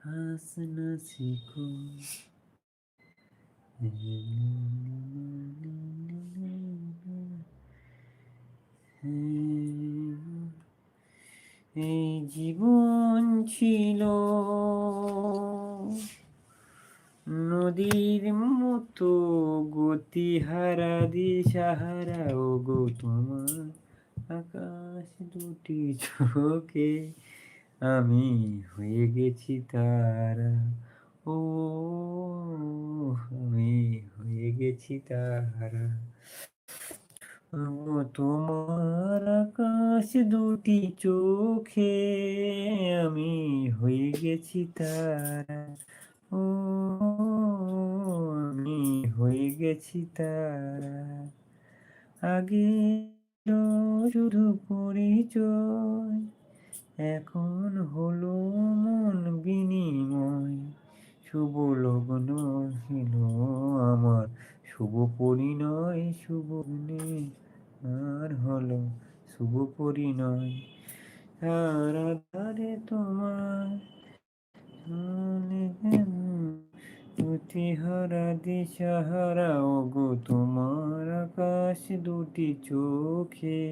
হাসনা শিখো। এই জীবন ছিল নদীর মতো গতিহারা দিশাহারা, ও গো তোমার আকাশ দুটি চোখে আমি হয়ে গেছি তারা। ও আমি হয়ে গেছি তারা। ও তোমার আকাশ দুটি চোখে আমি হয়ে গেছি তারা। ও আমি হয়ে গেছি তারা। আগে ছিল শুধু পরিচয়, এখন হলো মন বিনিময়। শুভ লগ্ন ছিল আমার, শুভ পরিণয় শুভ আর হলো শুভ পরিণয়। সারা ধারে তোমার গতিহারা দিশাহারা, ও গো তোমার আকাশ দুটি চোখে